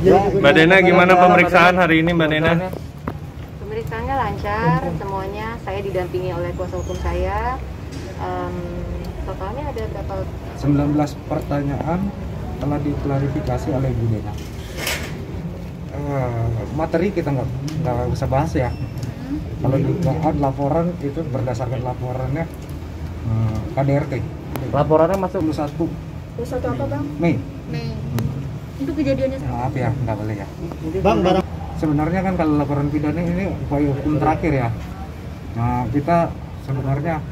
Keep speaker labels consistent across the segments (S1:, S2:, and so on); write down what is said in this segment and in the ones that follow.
S1: Mbak Dena, gimana pemeriksaan hari ini, Mbak Dena?
S2: Pemeriksaannya lancar, semuanya saya didampingi oleh kuasa hukum saya. Totalnya ada berapa?
S3: 19 pertanyaan telah diklarifikasi oleh Bu Dena. Materi kita nggak usah bahas ya. Kalau dugaan laporan itu berdasarkan laporannya KDRT.
S1: Laporannya masuk
S3: 21
S4: apa Bang?
S3: Mei.
S4: Untuk kejadiannya
S3: Maaf ya, nggak boleh ya.
S5: Bang, barang
S3: Sebenarnya kan kalau laporan pidana ini upaya hukum terakhir ya. Nah, kita sebenarnya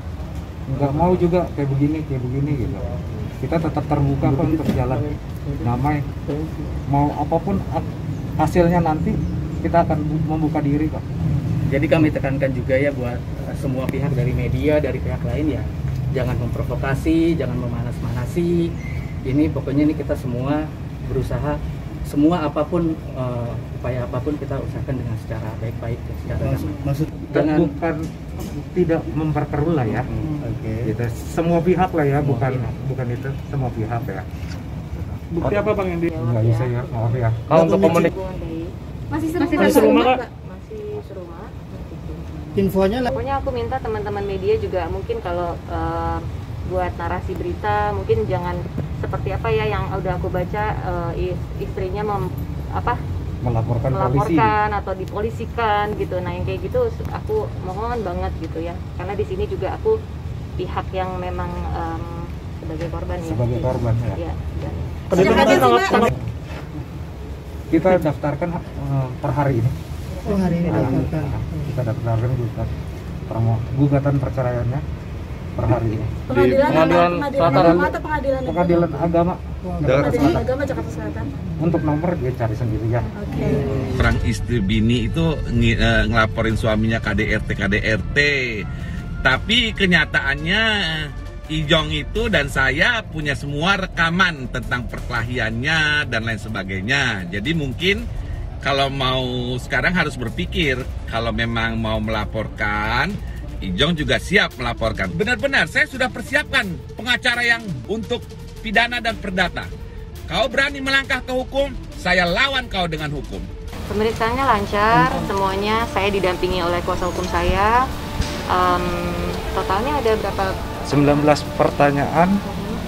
S3: nggak mau juga kayak begini gitu. Kita tetap terbuka kok untuk jalan damai. Mau apapun hasilnya nanti kita akan membuka diri kok.
S5: Jadi kami tekankan juga ya buat semua pihak dari media, dari pihak lain ya, jangan memprovokasi, jangan memanas-manasi. Ini pokoknya ini kita semua berusaha, semua apapun upaya apapun kita usahakan dengan secara baik-baik, secara
S3: maksud dengan bukan tidak memperkeruh lah ya. Gitu. Semua pihak lah ya, bukan itu, semua pihak ya.
S1: Bukti apa Bang yang di?
S3: Nggak bisa ya, maaf ya.
S1: Kalau untuk komunikasi
S4: masih
S2: serumah, Kak? Masih serumah.
S5: infonya lah.
S2: Pokoknya aku minta teman-teman media juga mungkin kalau buat narasi berita mungkin jangan seperti apa ya yang udah aku baca, istrinya
S3: Melaporkan polisi
S2: atau dipolisikan gitu. Nah yang kayak gitu aku mohon banget gitu ya, karena di sini juga aku pihak yang memang sebagai korban ya.
S3: Sebagai korban ya. Kita daftarkan per hari ini.
S5: Oh, hari ini daftarkan.
S3: Kita daftarkan gugatan perceraiannya per hari ini.
S4: Pengadilan agama atau
S3: Pengadilan agama.
S4: Pengadilan agama Jakarta Selatan.
S3: Untuk nomor dia cari sendiri ya.
S6: Orang istri bini itu ngelaporin suaminya KDRT. Tapi kenyataannya Ijong itu dan saya punya semua rekaman tentang perkelahiannya dan lain sebagainya. Jadi mungkin kalau mau sekarang harus berpikir, kalau memang mau melaporkan, Ijong juga siap melaporkan. Benar-benar saya sudah persiapkan pengacara yang untuk pidana dan perdata. Kau berani melangkah ke hukum, saya lawan kau dengan hukum.
S2: Pemeriksaannya lancar, semuanya saya didampingi oleh kuasa hukum saya. Totalnya ada berapa?
S3: 19 pertanyaan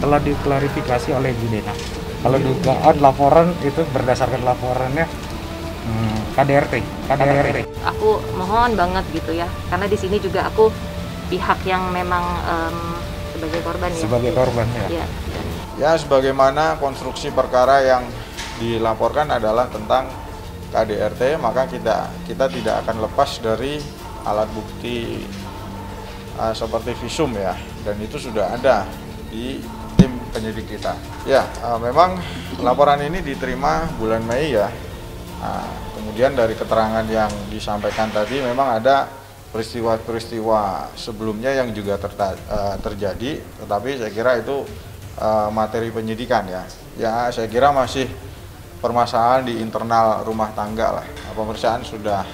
S3: telah diklarifikasi oleh Bu Dena. Kalau dugaan laporan itu berdasarkan laporannya KDRT.
S2: Aku mohon banget gitu ya, karena di sini juga aku pihak yang memang sebagai korban ya.
S3: Sebagai korban ya.
S7: Ya, sebagaimana konstruksi perkara yang dilaporkan adalah tentang KDRT, maka kita tidak akan lepas dari alat bukti seperti visum ya, dan itu sudah ada di tim penyidik kita. Ya, memang laporan ini diterima bulan Mei ya. Kemudian dari keterangan yang disampaikan tadi memang ada peristiwa-peristiwa sebelumnya yang juga terjadi, tetapi saya kira itu materi penyidikan ya. Ya, saya kira masih permasalahan di internal rumah tangga lah. Pemeriksaan sudah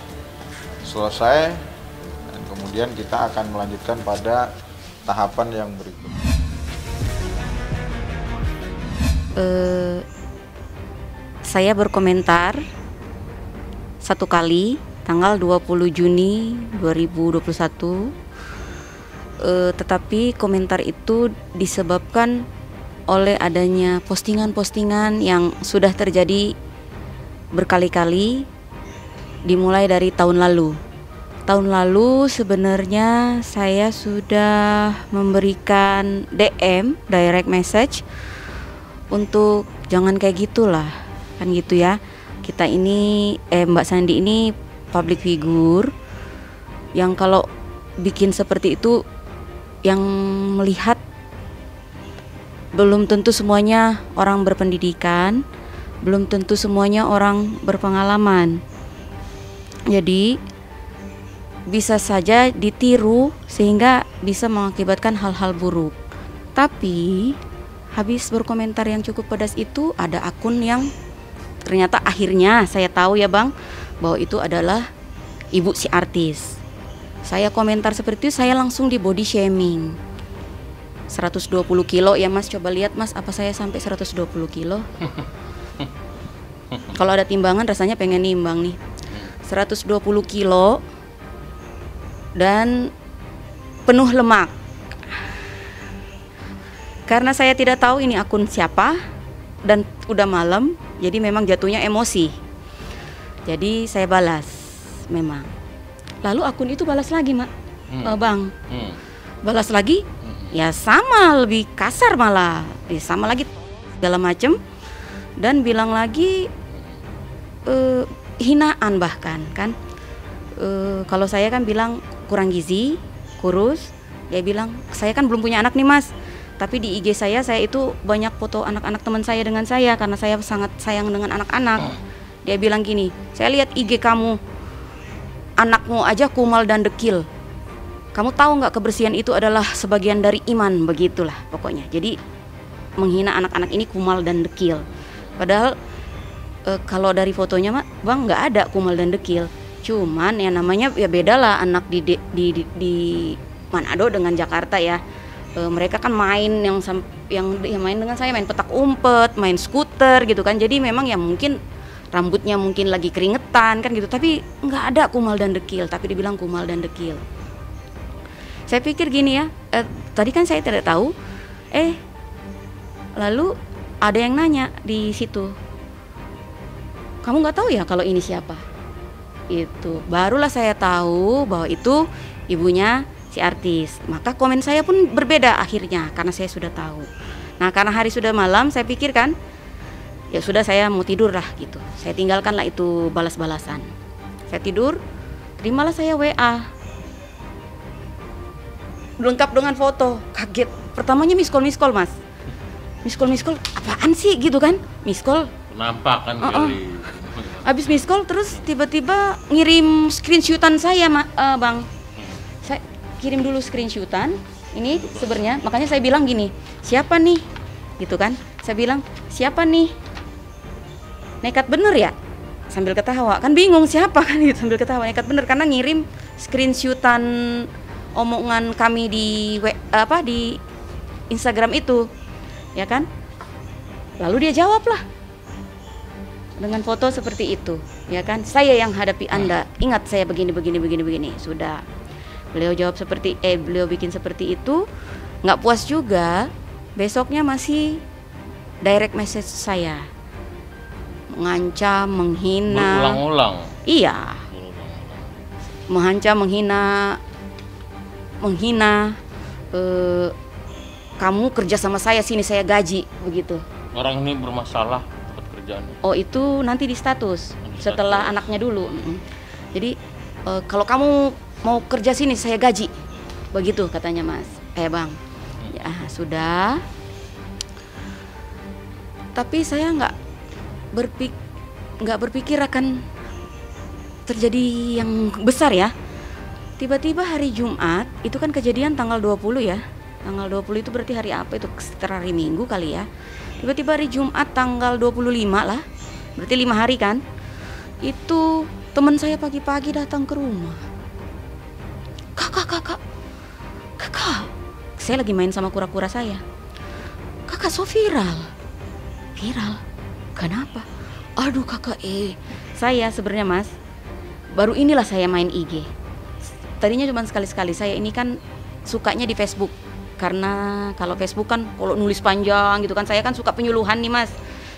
S7: selesai. Kemudian kita akan melanjutkan pada tahapan yang berikut.
S8: Saya berkomentar satu kali tanggal 20 Juni 2021, tetapi komentar itu disebabkan oleh adanya postingan-postingan yang sudah terjadi berkali-kali dimulai dari tahun lalu. Tahun lalu sebenarnya saya sudah memberikan DM, direct message, untuk jangan kayak gitulah, kan gitu ya. Kita ini, Mbak Sandi ini public figure, yang kalau bikin seperti itu, yang melihat belum tentu semuanya orang berpendidikan, belum tentu semuanya orang berpengalaman. Jadi bisa saja ditiru sehingga bisa mengakibatkan hal-hal buruk. Tapi habis berkomentar yang cukup pedas itu, ada akun yang ternyata akhirnya saya tahu ya Bang, bahwa itu adalah ibu si artis. Saya komentar seperti itu, saya langsung di body shaming. 120 kilo ya Mas, coba lihat Mas, apa saya sampai 120 kilo? Kalau ada timbangan rasanya pengen nimbang nih. 120 kilo dan penuh lemak. Karena saya tidak tahu ini akun siapa dan udah malam, jadi memang jatuhnya emosi. Jadi saya balas memang. Lalu akun itu balas lagi, Bang. Balas lagi, ya sama, lebih kasar malah. Sama lagi segala macem dan bilang lagi hinaan bahkan kan. Kalau saya kan bilang kurang gizi, kurus, dia bilang saya kan belum punya anak nih Mas. Tapi di IG saya itu banyak foto anak-anak teman saya dengan saya karena saya sangat sayang dengan anak-anak. Dia bilang gini, saya lihat IG kamu, anakmu aja kumal dan dekil. Kamu tahu nggak kebersihan itu adalah sebagian dari iman, begitulah pokoknya. Jadi menghina anak-anak ini kumal dan dekil. Padahal kalau dari fotonya Bang nggak ada kumal dan dekil. Cuman ya namanya ya beda lah anak di Manado dengan Jakarta ya. Mereka kan main yang main dengan saya, main petak umpet, main skuter gitu kan. Jadi memang ya mungkin rambutnya mungkin lagi keringetan kan gitu. Tapi nggak ada kumal dan dekil. Tapi dibilang kumal dan dekil. Saya pikir gini ya. Tadi kan saya tidak tahu. Lalu ada yang nanya di situ. Kamu nggak tahu ya kalau ini siapa? Itu barulah saya tahu bahwa itu ibunya si artis. Maka komen saya pun berbeda akhirnya karena saya sudah tahu. Nah karena hari sudah malam saya pikir kan ya sudah saya mau tidur lah gitu. Saya tinggalkanlah itu balas-balasan. Saya tidur, terimalah saya WA lengkap dengan foto. Kaget. Pertamanya miss call Mas. Miss call apaan sih gitu kan? Miss call
S1: Nampak kan kali.
S8: Habis miss call terus tiba-tiba ngirim screenshotan saya Bang. Saya kirim dulu screenshotan ini sebenarnya, makanya saya bilang gini, siapa nih gitu kan, saya bilang siapa nih, nekat bener ya, sambil ketawa kan bingung siapa kan gitu, sambil ketawa nekat bener karena ngirim screenshotan omongan kami di di Instagram itu ya kan. Lalu dia jawab lah dengan foto seperti itu ya kan, saya yang hadapi Anda, ingat saya begini. Sudah beliau jawab beliau bikin seperti itu, nggak puas juga, besoknya masih direct message saya, mengancam, menghina,
S1: Berulang-ulang.
S8: Iya, mengancam, menghina, kamu kerja sama saya sini saya gaji, begitu.
S1: Orang ini bermasalah tempat kerjaannya.
S8: Oh itu nanti di status setelah anaknya dulu. Jadi kalau kamu mau kerja sini saya gaji, begitu katanya Mas. Bang, ya sudah. Tapi saya nggak berpikir akan terjadi yang besar ya. Tiba-tiba hari Jumat, itu kan kejadian tanggal 20 ya. Tanggal 20 itu berarti hari apa itu? Sekitar hari Minggu kali ya. Tiba-tiba hari Jumat tanggal 25 lah. Berarti 5 hari kan. Itu teman saya pagi-pagi datang ke rumah. Kakak. Saya lagi main sama kura-kura saya. Kakak so viral. Viral? Kenapa? Aduh kakak saya sebenarnya Mas, baru inilah saya main IG. Tadinya cuma sekali-sekali. Saya ini kan sukanya di Facebook. Karena kalau Facebook kan kalau nulis panjang gitu kan, saya kan suka penyuluhan nih Mas.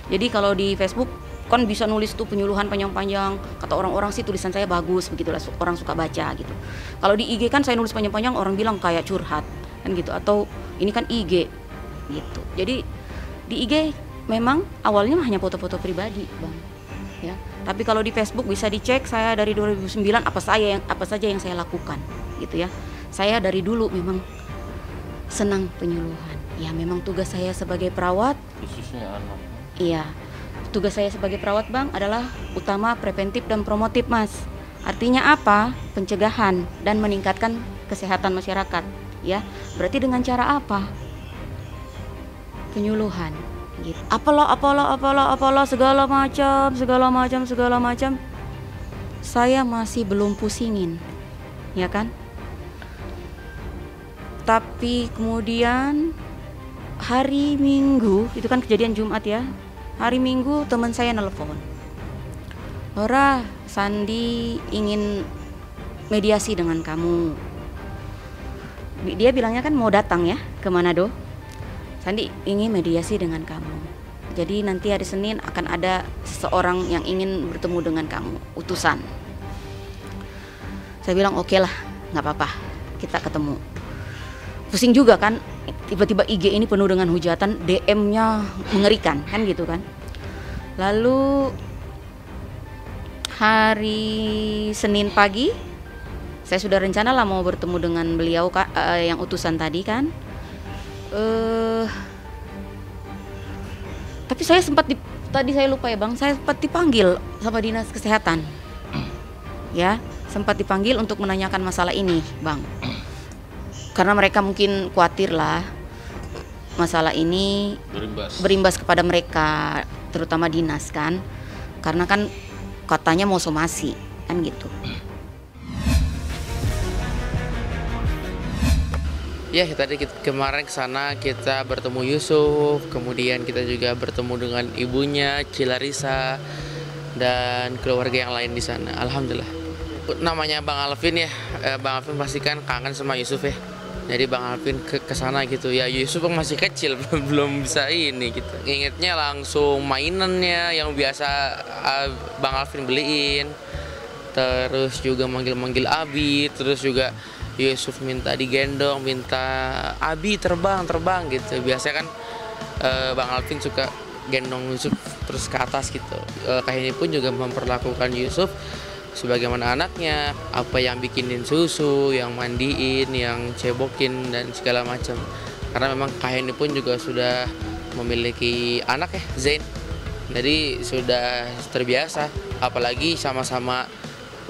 S8: Jadi kalau di Facebook kan bisa nulis tuh penyuluhan panjang-panjang. Kata orang-orang sih tulisan saya bagus, begitulah orang suka baca gitu. Kalau di IG kan saya nulis panjang-panjang, orang bilang kayak curhat kan gitu, atau ini kan IG gitu. Jadi di IG memang awalnya hanya foto-foto pribadi, Bang. Ya. Tapi kalau di Facebook bisa dicek saya dari 2009 apa saja yang saya lakukan gitu ya. Saya dari dulu memang senang penyuluhan. Ya memang tugas saya sebagai perawat,
S1: Khususnya anak.
S8: iya. Tugas saya sebagai perawat Bang adalah utama preventif dan promotif Mas. Artinya apa? Pencegahan dan meningkatkan kesehatan masyarakat ya. Berarti dengan cara apa? Penyuluhan gitu. Apalah segala macam. Saya masih belum pusingin. Ya kan? Tapi kemudian hari Minggu, itu kan kejadian Jumat ya. Hari Minggu teman saya nelpon. Laura, Sandi ingin mediasi dengan kamu. Dia bilangnya kan mau datang ya ke Manado. Sandi ingin mediasi dengan kamu. Jadi nanti hari Senin akan ada seseorang yang ingin bertemu dengan kamu, utusan. Saya bilang oke lah, nggak apa-apa, kita ketemu. Pusing juga kan, tiba-tiba IG ini penuh dengan hujatan, DM-nya mengerikan kan gitu kan. Lalu hari Senin pagi saya sudah rencana lah mau bertemu dengan beliau yang utusan tadi kan. Tapi saya sempat tadi saya lupa ya Bang, saya sempat dipanggil sama dinas kesehatan. Ya, sempat dipanggil untuk menanyakan masalah ini, Bang. Karena mereka mungkin khawatir lah masalah ini berimbas kepada mereka, terutama dinas kan. Karena kan katanya mau somasi kan gitu.
S9: Ya tadi kemarin kesana kita bertemu Yusuf, kemudian kita juga bertemu dengan ibunya Cilarisa dan keluarga yang lain di sana. Alhamdulillah. Namanya Bang Alvin ya, Bang Alvin pasti kan kangen sama Yusuf ya. Jadi Bang Alvin ke sana gitu ya. Yusuf masih kecil belum bisa ini gitu. Ingetnya langsung mainannya yang biasa Bang Alvin beliin. Terus juga manggil-manggil Abi, terus juga Yusuf minta digendong, minta Abi terbang gitu. Biasanya kan Bang Alvin suka gendong Yusuf terus ke atas gitu. Kahini pun juga memperlakukan Yusuf sebagaimana anaknya, apa yang bikinin susu, yang mandiin, yang cebokin dan segala macam. Karena memang Kahini pun juga sudah memiliki anak ya, Zain. Jadi sudah terbiasa, apalagi sama-sama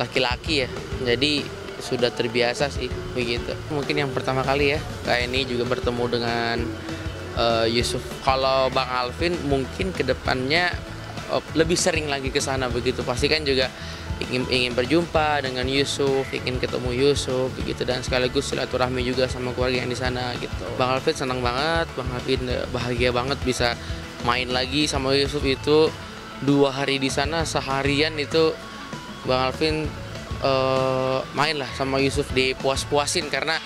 S9: laki-laki ya. Jadi sudah terbiasa sih begitu. Mungkin yang pertama kali ya Kahini juga bertemu dengan Yusuf. Kalau Bang Alvin mungkin kedepannya lebih sering lagi ke sana begitu. Pasti kan juga ingin berjumpa dengan Yusuf, ingin ketemu Yusuf begitu, dan sekaligus silaturahmi juga sama keluarga yang di sana gitu. Bang Alvin senang banget, Bang Alvin bahagia banget bisa main lagi sama Yusuf. Itu 2 hari di sana, seharian itu Bang Alvin main lah sama Yusuf, dipuas-puasin karena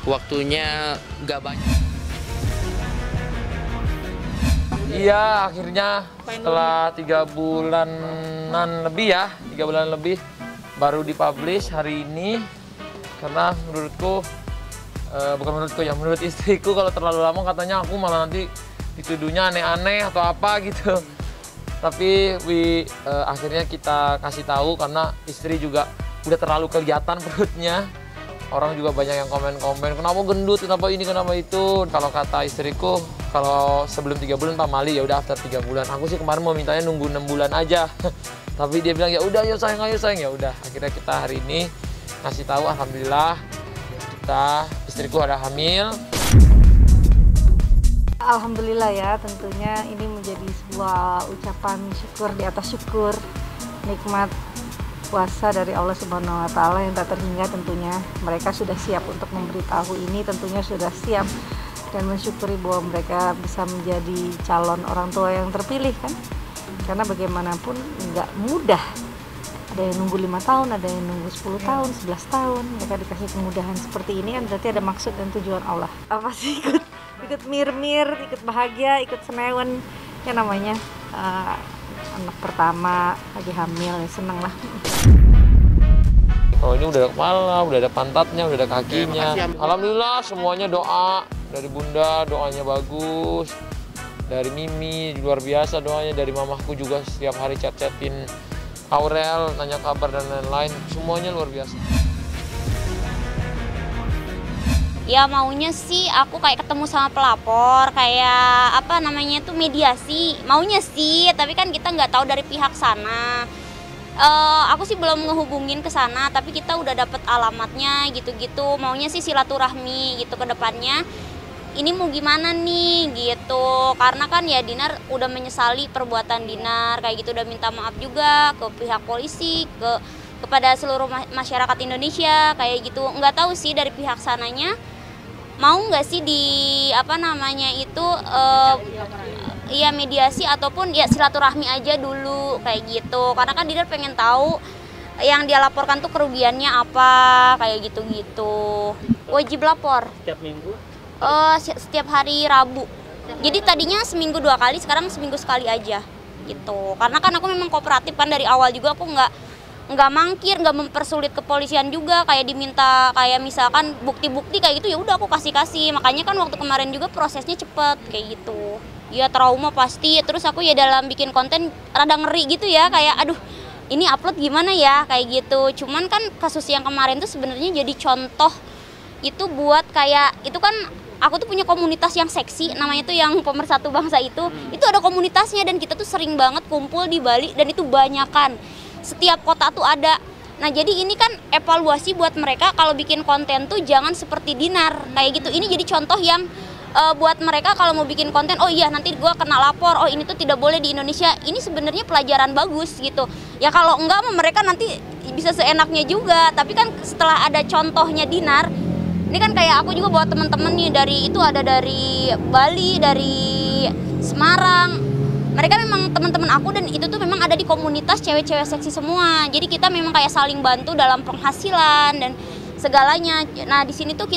S9: waktunya gak banyak.
S10: Iya, akhirnya setelah 3 bulanan lebih ya, 3 bulan lebih baru dipublish hari ini. Karena menurutku, bukan menurutku ya, menurut istriku kalau terlalu lama katanya aku malah nanti dituduhnya aneh-aneh atau apa gitu. Tapi akhirnya kita kasih tahu karena istri juga udah terlalu kelihatan perutnya. Orang juga banyak yang komen-komen, kenapa gendut, kenapa ini, kenapa itu. Kalau kata istriku, kalau sebelum 3 bulan Pak Mali, ya udah after 3 bulan. Aku sih kemarin mau mintanya nunggu 6 bulan aja. Tapi dia bilang ya udah ayo sayang, ya udah. Akhirnya kita hari ini ngasih tahu, alhamdulillah istriku ada hamil.
S4: Alhamdulillah ya, tentunya ini menjadi sebuah ucapan syukur di atas syukur, nikmat puasa dari Allah Subhanahu wa Ta'ala yang tak terhingga. Tentunya mereka sudah siap untuk memberitahu ini, tentunya sudah siap dan mensyukuri bahwa mereka bisa menjadi calon orang tua yang terpilih kan. Karena bagaimanapun nggak mudah, ada yang nunggu 5 tahun, ada yang nunggu 10 tahun, 11 tahun. Mereka dikasih kemudahan seperti ini kan berarti ada maksud dan tujuan Allah. Apa sih, ikut mir-mir, ikut bahagia, ikut senewan ya namanya. Anak pertama lagi hamil ya, seneng lah.
S10: Oh ini udah ada kepala, udah ada pantatnya, udah ada kakinya. Alhamdulillah semuanya doa dari Bunda, doanya bagus. Dari Mimi luar biasa doanya, dari mamahku juga setiap hari chat-chatin Aurel, nanya kabar dan lain-lain. Semuanya luar biasa.
S11: Ya maunya sih aku kayak ketemu sama pelapor, kayak apa namanya itu mediasi. Maunya sih, tapi kan kita nggak tahu dari pihak sana. Aku sih belum ngehubungin ke sana, tapi kita udah dapet alamatnya gitu-gitu. Maunya sih silaturahmi gitu ke depannya. Ini mau gimana nih gitu. Karena kan ya Dinar udah menyesali perbuatan Dinar kayak gitu, udah minta maaf juga ke pihak polisi, kepada seluruh masyarakat Indonesia kayak gitu. Nggak tahu sih dari pihak sananya mau nggak sih di apa namanya itu ya mediasi ataupun ya silaturahmi aja dulu kayak gitu. Karena kan Didar pengen tahu yang dia laporkan tuh kerugiannya apa kayak gitu-gitu. Wajib lapor.
S12: Setiap minggu?
S11: Setiap hari Rabu. Jadi tadinya seminggu 2 kali, sekarang seminggu sekali aja gitu. Karena kan aku memang kooperatif kan dari awal juga, aku nggak mangkir, nggak mempersulit kepolisian juga, kayak diminta kayak misalkan bukti-bukti kayak gitu ya udah aku kasih. Makanya kan waktu kemarin juga prosesnya cepet kayak gitu. Ya trauma pasti. Terus aku ya dalam bikin konten rada ngeri gitu ya, kayak aduh ini upload gimana ya kayak gitu. Cuman kan kasus yang kemarin tuh sebenarnya jadi contoh itu buat kayak itu kan aku tuh punya komunitas yang seksi, namanya tuh yang Pemersatu Bangsa itu ada komunitasnya dan kita tuh sering banget kumpul di Bali dan itu banyakan. Setiap kota tuh ada. Nah jadi ini kan evaluasi buat mereka kalau bikin konten tuh jangan seperti Dinar kayak gitu. Ini jadi contoh yang buat mereka kalau mau bikin konten, oh iya nanti gue kena lapor, oh ini tuh tidak boleh di Indonesia. Ini sebenarnya pelajaran bagus gitu. Ya kalau enggak mereka nanti bisa seenaknya juga. Tapi kan setelah ada contohnya Dinar, ini kan kayak aku juga buat temen-temen nih ada dari Bali, dari Semarang. Mereka memang teman-teman aku dan itu tuh memang ada di komunitas cewek-cewek seksi semua. Jadi kita memang kayak saling bantu dalam penghasilan dan segalanya. Nah di sini tuh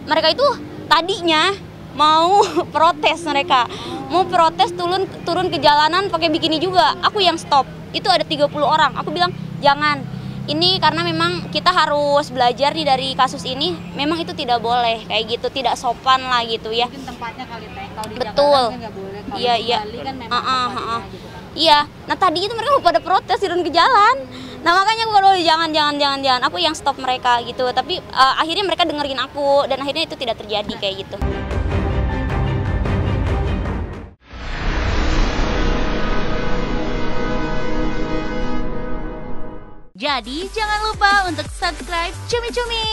S11: mereka itu tadinya mau protes, mau protes turun ke jalanan pakai bikini juga. Aku yang stop. Itu ada 30 orang. Aku bilang jangan. Ini karena memang kita harus belajar nih dari kasus ini. Memang itu tidak boleh kayak gitu, tidak sopan lah gitu ya.
S4: Mungkin tempatnya kali Teh. Kalau di
S11: Betul.
S4: Jakarta kan nggak boleh. Kalau
S11: Iya,
S4: di
S11: iya.
S4: Bali kan memang tempatnya gitu kan.
S11: Iya. Nah tadi itu mereka pada protes turun ke jalan. Nah makanya aku kalau jangan. Aku yang stop mereka gitu. Tapi akhirnya mereka dengerin aku dan akhirnya itu tidak terjadi kayak gitu.
S13: Jadi jangan lupa untuk subscribe Cumi Cumi.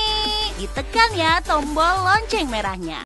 S13: Ditekan ya tombol lonceng merahnya.